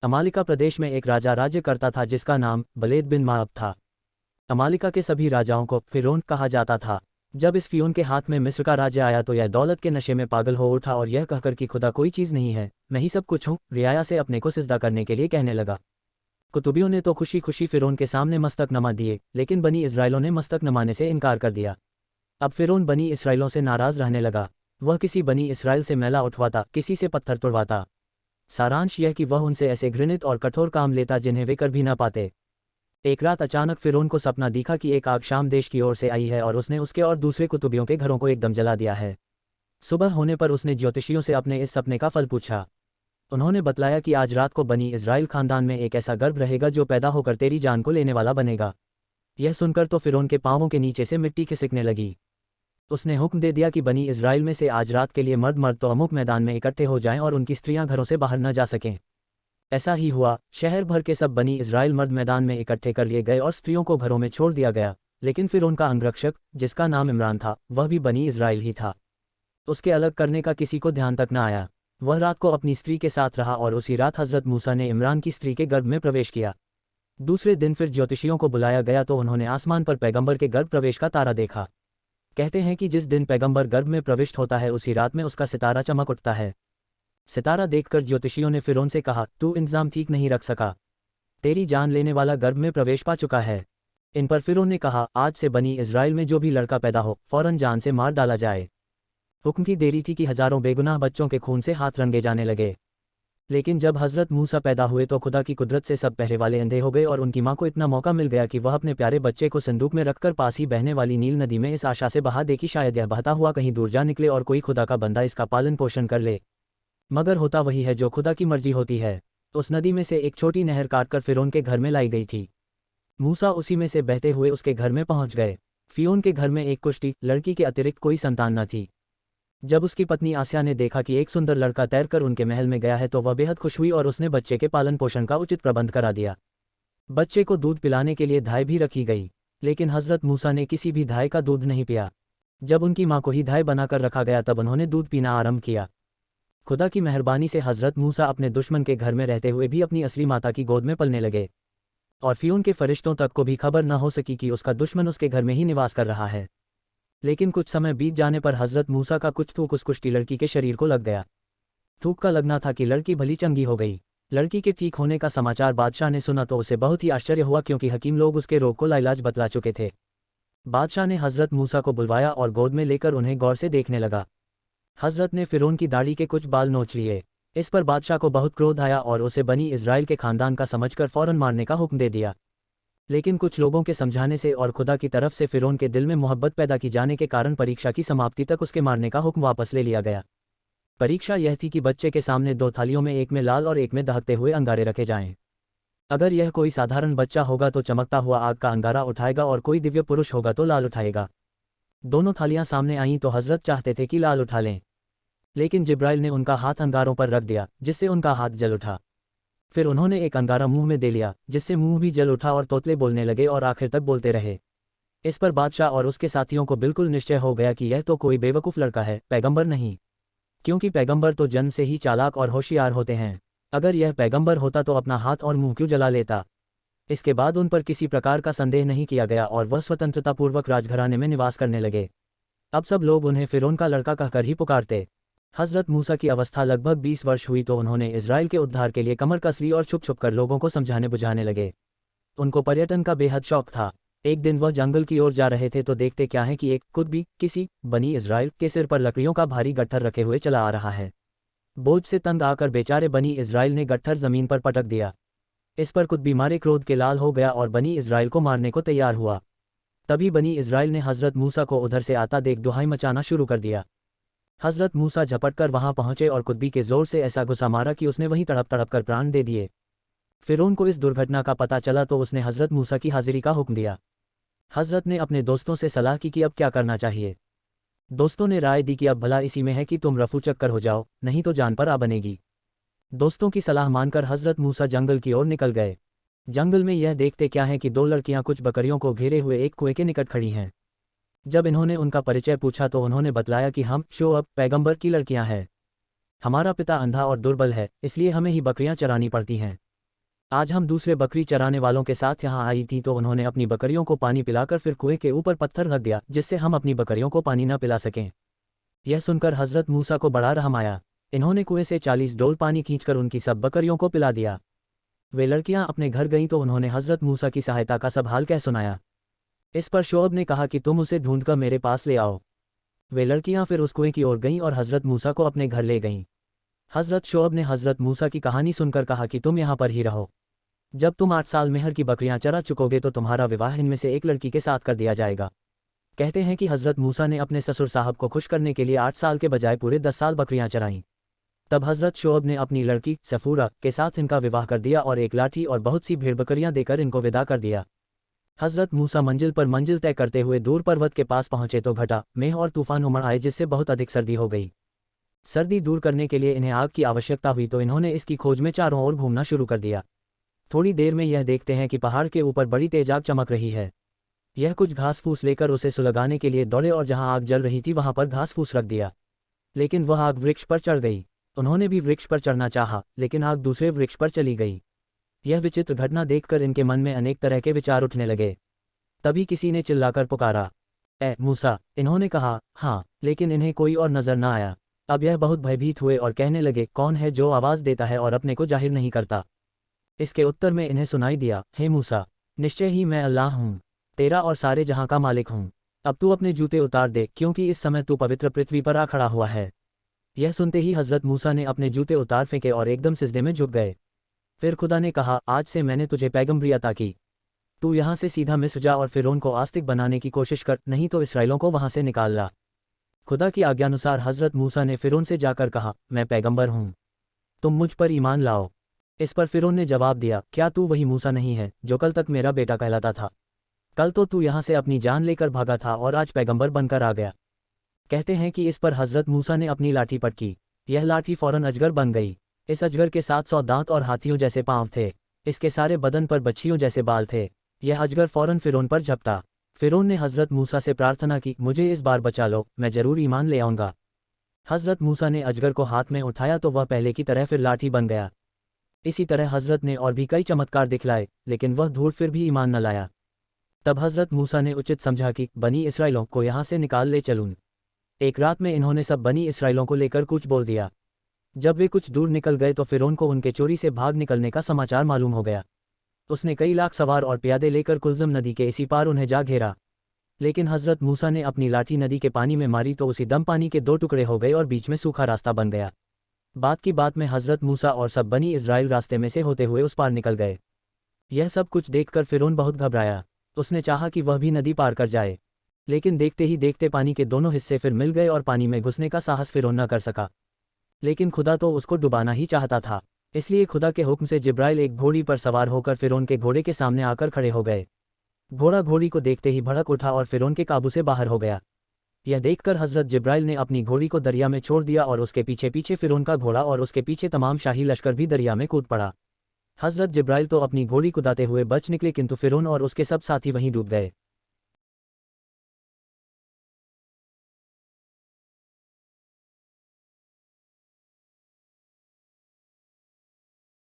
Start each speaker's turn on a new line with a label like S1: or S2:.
S1: अमालिका प्रदेश में एक राजा राज्य करता था जिसका नाम बलेद बिन माअब था। अमालिका के सभी राजाओं को फिरौन कहा जाता था। जब इस फिरौन के हाथ में मिस्र का राज्य आया तो यह दौलत के नशे में पागल हो उठा और यह कहकर कि खुदा कोई चीज़ नहीं है, मैं ही सब कुछ हूँ, रियाया से अपने को सिजदा करने के लिए कहने लगा। कुतुबियों ने तो खुशी खुशी फिरौन के सामने मस्तक नमा दिए, लेकिन बनी इस्राइलों ने मस्तक नमाने से इनकार कर दिया। अब फिरौन बनी इस्राइलों से नाराज़ रहने लगा। वह किसी बनी इस्राइल से मैला उठवाता, किसी से पत्थर तोड़वाता। सारांश यह कि वह उनसे ऐसे घृणित और कठोर काम लेता जिन्हें वे कर भी न पाते। एक रात अचानक फिरौन को सपना दिखा कि एक आग शाम देश की ओर से आई है और उसने उसके और दूसरे कुतुबियों के घरों को एकदम जला दिया है। सुबह होने पर उसने ज्योतिषियों से अपने इस सपने का फल पूछा। उन्होंने बतलाया कि आज रात को बनी इस्राइल खानदान में एक ऐसा गर्भ रहेगा जो पैदा होकर तेरी जान को लेने वाला बनेगा। यह सुनकर तो फिरौन के पांवों के नीचे से मिट्टी खिसकने लगी। उसने हुक्म दे दिया कि बनी इस्राइल में से आज रात के लिए मर्द तो अमुक मैदान में इकट्ठे हो जाएं और उनकी स्त्रियां घरों से बाहर न जा सकें। ऐसा ही हुआ। शहर भर के सब बनी इस्राइल मर्द मैदान में इकट्ठे कर लिए गए और स्त्रियों को घरों में छोड़ दिया गया। लेकिन फिरौन का अंगरक्षक, जिसका नाम इमरान था, वह भी बनी इस्राइल ही था। उसके अलग करने का किसी को ध्यान तक न आया। वह रात को अपनी स्त्री के साथ रहा और उसी रात हज़रत मूसा ने इमरान की स्त्री के गर्भ में प्रवेश किया। दूसरे दिन फिर ज्योतिषियों को बुलाया गया तो उन्होंने आसमान पर पैगंबर के गर्भ प्रवेश का तारा देखा। कहते हैं कि जिस दिन पैगंबर गर्भ में प्रविष्ट होता है उसी रात में उसका सितारा चमक उठता है। सितारा देखकर ज्योतिषियों ने फिरौन से कहा, तू इंतजाम ठीक नहीं रख सका, तेरी जान लेने वाला गर्भ में प्रवेश पा चुका है। इन पर फिरौन ने कहा, आज से बनी इस्राइल में जो भी लड़का पैदा हो फौरन जान से मार डाला जाए। हुक्म की देरी थी कि हजारों बेगुनाह बच्चों के खून से हाथ रंगे जाने लगे। लेकिन जब हज़रत मूसा पैदा हुए तो खुदा की कुदरत से सब पहरे वाले अंधे हो गए और उनकी माँ को इतना मौका मिल गया कि वह अपने प्यारे बच्चे को संदूक में रखकर पास ही बहने वाली नील नदी में इस आशा से बहा दे कि शायद यह बहता हुआ कहीं दूर जा निकले और कोई खुदा का बंदा इसका पालन पोषण कर ले। मगर होता वही है जो खुदा की मर्जी होती है। उस नदी में से एक छोटी नहर काटकर फिरौन के घर में लाई गई थी। मूसा उसी में से बहते हुए उसके घर में पहुंच गए। फिरौन के घर में एक कुश्ती लड़की के अतिरिक्त कोई संतान न थी। जब उसकी पत्नी आसिया ने देखा कि एक सुंदर लड़का तैरकर उनके महल में गया है तो वह बेहद खुश हुई और उसने बच्चे के पालन पोषण का उचित प्रबंध करा दिया। बच्चे को दूध पिलाने के लिए धाय भी रखी गई, लेकिन हज़रत मूसा ने किसी भी धाय का दूध नहीं पिया। जब उनकी माँ को ही धाय बनाकर रखा गया तब उन्होंने दूध पीना आरंभ किया। खुदा की मेहरबानी से हज़रत मूसा अपने दुश्मन के घर में रहते हुए भी अपनी असली माता की गोद में पलने लगे और फिरौन के फरिश्तों तक को भी खबर न हो सकी कि उसका दुश्मन उसके घर में ही निवास कर रहा है। लेकिन कुछ समय बीत जाने पर हज़रत मूसा का कुछ थूक उस कुश्ती लड़की के शरीर को लग गया। थूक का लगना था कि लड़की भली चंगी हो गई। लड़की के ठीक होने का समाचार बादशाह ने सुना तो उसे बहुत ही आश्चर्य हुआ, क्योंकि हकीम लोग उसके रोग को लाइलाज बतला चुके थे। बादशाह ने हज़रत मूसा को बुलवाया और गोद में लेकर उन्हें गौर से देखने लगा। हज़रत ने फिरौन की दाढ़ी के कुछ बाल नोच लिए। इस पर बादशाह को बहुत क्रोध आया और उसे बनी इस्राइल के खानदान का समझकर फौरन मारने का हुक्म दे दिया। लेकिन कुछ लोगों के समझाने से और खुदा की तरफ से फिरौन के दिल में मोहब्बत पैदा की जाने के कारण परीक्षा की समाप्ति तक उसके मारने का हुक्म वापस ले लिया गया। परीक्षा यह थी कि बच्चे के सामने दो थालियों में एक में लाल और एक में दहकते हुए अंगारे रखे जाएं। अगर यह कोई साधारण बच्चा होगा तो चमकता हुआ आग का अंगारा उठाएगा और कोई दिव्य पुरुष होगा तो लाल उठाएगा। दोनों थालियां सामने आईं तो हज़रत चाहते थे कि लाल उठा लें, लेकिन जिब्राइल ने उनका हाथ अंगारों पर रख दिया जिससे उनका हाथ जल उठा। फिर उन्होंने एक अंगारा मुंह में दे लिया जिससे मुंह भी जल उठा और तोतले बोलने लगे और आखिर तक बोलते रहे। इस पर बादशाह और उसके साथियों को बिल्कुल निश्चय हो गया कि यह तो कोई बेवकूफ़ लड़का है, पैगंबर नहीं, क्योंकि पैगंबर तो जन्म से ही चालाक और होशियार होते हैं। अगर यह पैगंबर होता तो अपना हाथ और मुंह क्यों जला लेता। इसके बाद उन पर किसी प्रकार का संदेह नहीं किया गया और वह स्वतंत्रतापूर्वक राजघराने में निवास करने लगे। अब सब लोग उन्हें फिरौन का लड़का कहकर ही पुकारते। हज़रत मूसा की अवस्था लगभग 20 वर्ष हुई तो उन्होंने इज़राइल के उद्धार के लिए कमर कस ली और छुप छुप कर लोगों को समझाने बुझाने लगे। उनको पर्यटन का बेहद शौक था। एक दिन वह जंगल की ओर जा रहे थे तो देखते क्या है कि एक कुतबी किसी बनी इज़राइल के सिर पर लकड़ियों का भारी गट्ठर रखे हुए चला आ रहा है। बोझ से तंग आकर बेचारे बनी इज़राइल ने गट्ठर जमीन पर पटक दिया। इस पर कुतबी मारे क्रोध के लाल हो गया और बनी इज़राइल को मारने को तैयार हुआ। तभी बनी इज़राइल ने हज़रत मूसा को उधर से आता देख दुहाई मचाना शुरू कर दिया। हज़रत मूसा झपटकर वहां पहुंचे और कुतबी के जोर से ऐसा घुसा मारा कि उसने वहीं तड़प तड़प कर प्राण दे दिए। फिरौन को इस दुर्घटना का पता चला तो उसने हज़रत मूसा की हाजिरी का हुक्म दिया। हज़रत ने अपने दोस्तों से सलाह की कि अब क्या करना चाहिए। दोस्तों ने राय दी कि अब भला इसी में है कि तुम रफू चक्कर हो जाओ, नहीं तो जान पर आ बनेगी। दोस्तों की सलाह मानकर हज़रत मूसा जंगल की ओर निकल गए। जंगल में यह देखते क्या है कि दो लड़कियां कुछ बकरियों को घेरे हुए एक कुएं के निकट खड़ी हैं। जब इन्होंने उनका परिचय पूछा तो उन्होंने बतलाया कि हम शोअब पैगंबर की लड़कियां हैं। हमारा पिता अंधा और दुर्बल है, इसलिए हमें ही बकरियां चरानी पड़ती हैं। आज हम दूसरे बकरी चराने वालों के साथ यहाँ आई थी तो उन्होंने अपनी बकरियों को पानी पिलाकर फिर कुएं के ऊपर पत्थर रख दिया जिससे हम अपनी बकरियों को पानी न पिला सकें। यह सुनकर हज़रत मूसा को बड़ा रहम आया। इन्होंने कुएं से 40 डोल पानी खींचकर उनकी सब बकरियों को पिला दिया। वे लड़कियां अपने घर गईं तो उन्होंने हज़रत मूसा की सहायता का सब हाल कह सुनाया। इस पर शोअब ने कहा कि तुम उसे ढूंढकर मेरे पास ले आओ। वे लड़कियां फिर उस कुएं की ओर गईं और हज़रत मूसा को अपने घर ले गईं। हज़रत शोअब ने हज़रत मूसा की कहानी सुनकर कहा कि तुम यहाँ पर ही रहो। जब तुम 8 साल मेहर की बकरियां चरा चुकोगे तो तुम्हारा विवाह इनमें से एक लड़की के साथ कर दिया जाएगा। कहते हैं कि हज़रत मूसा ने अपने ससुर साहब को खुश करने के लिए 8 साल के बजाय पूरे 10 साल बकरियां चराईं। तब हज़रत शोअब ने अपनी लड़की सफूरा के साथ इनका विवाह कर दिया और एक लाठी और बहुत सी भेड़ बकरियां देकर इनको विदा कर दिया। हज़रत मूसा मंजिल पर मंजिल तय करते हुए दूर पर्वत के पास पहुंचे तो घटा मेह और तूफान उमड़ आए जिससे बहुत अधिक सर्दी हो गई। सर्दी दूर करने के लिए इन्हें आग की आवश्यकता हुई तो इन्होंने इसकी खोज में चारों ओर घूमना शुरू कर दिया। थोड़ी देर में यह देखते हैं कि पहाड़ के ऊपर बड़ी तेज आग चमक रही है। यह कुछ घास फूस लेकर उसे सुलगाने के लिए दौड़े और जहां आग जल रही थी वहां पर घास फूस रख दिया। लेकिन वह आग वृक्ष पर चढ़ गई। उन्होंने भी वृक्ष पर चढ़ना चाहा लेकिन आग दूसरे वृक्ष पर चली गई। यह विचित्र घटना देखकर इनके मन में अनेक तरह के विचार उठने लगे। तभी किसी ने चिल्लाकर पुकारा, ए मूसा। इन्होंने कहा, हाँ, लेकिन इन्हें कोई और नजर न आया। अब यह बहुत भयभीत हुए और कहने लगे, कौन है जो आवाज़ देता है और अपने को जाहिर नहीं करता। इसके उत्तर में इन्हें सुनाई दिया, हे मूसा, निश्चय ही मैं अल्लाह हूँ, तेरा और सारे जहां का मालिक हूँ। अब तू अपने जूते उतार दे क्योंकि इस समय तू पवित्र पृथ्वी पर आ खड़ा हुआ है। यह सुनते ही हज़रत मूसा ने अपने जूते उतार फेंके और एकदम सिजदे में झुक गए। फिर खुदा ने कहा, आज से मैंने तुझे पैगंबरी अता की। तू यहाँ से सीधा मिस्र जा और फिरौन को आस्तिक बनाने की कोशिश कर, नहीं तो इसराइलों को वहाँ से निकाल ला। खुदा की आज्ञानुसार हज़रत मूसा ने फिरौन से जाकर कहा, मैं पैगंबर हूँ, तुम मुझ पर ईमान लाओ। इस पर फिरौन ने जवाब दिया, क्या तू वही मूसा नहीं है जो कल तक मेरा बेटा कहलाता था? कल तो तू यहाँ से अपनी जान लेकर भागा था और आज पैगंबर बनकर आ गया। कहते हैं कि इस पर हज़रत मूसा ने अपनी लाठी पटकी। यह लाठी फौरन अजगर बन गई। इस अजगर के 700 दांत और हाथियों जैसे पांव थे। इसके सारे बदन पर बच्चियों जैसे बाल थे। यह अजगर फौरन फिरौन पर झपटा। फिरौन ने हज़रत मूसा से प्रार्थना की, मुझे इस बार बचा लो, मैं जरूर ईमान ले आऊँगा। हज़रत मूसा ने अजगर को हाथ में उठाया तो वह पहले की तरह फिर लाठी बन गया। इसी तरह हज़रत ने और भी कई चमत्कार दिखलाए लेकिन वह धूर्त फिर भी ईमान न लाया। तब हज़रत मूसा ने उचित समझा कि बनी इसराइलों को यहाँ से निकाल ले चलूँ। एक रात में इन्होंने सब बनी इसराइलों को लेकर कुछ बोल दिया। जब वे कुछ दूर निकल गए तो फिरौन को उनके चोरी से भाग निकलने का समाचार मालूम हो गया। उसने कई लाख सवार और प्यादे लेकर कुलज़म नदी के इसी पार उन्हें जा घेरा। लेकिन हज़रत मूसा ने अपनी लाठी नदी के पानी में मारी तो उसी दम पानी के 2 टुकड़े हो गए और बीच में सूखा रास्ता बन गया। बात की बात में हज़रत मूसा और सब बनी इस्राएल रास्ते में से होते हुए उस पार निकल गए। यह सब कुछ देखकर फिरौन बहुत घबराया। उसने चाहा कि वह भी नदी पार कर जाए, लेकिन देखते ही देखते पानी के दोनों हिस्से फिर मिल गए और पानी में घुसने का साहस फिरौन न कर सका। लेकिन खुदा तो उसको डुबाना ही चाहता था, इसलिए खुदा के हुक्म से जिब्राइल एक घोड़ी पर सवार होकर फिरौन के घोड़े के सामने आकर खड़े हो गए। घोड़ा घोड़ी को देखते ही भड़क उठा और फिरौन के काबू से बाहर हो गया। यह देखकर हज़रत जिब्राइल ने अपनी घोड़ी को दरिया में छोड़ दिया और उसके पीछे पीछे फिरौन का घोड़ा और उसके पीछे तमाम शाही लश्कर भी दरिया में कूद पड़ा। हज़रत जिब्राइल तो अपनी घोड़ी कुदाते हुए बच निकले किंतु फिरौन और उसके सब साथी वहीं डूब गए।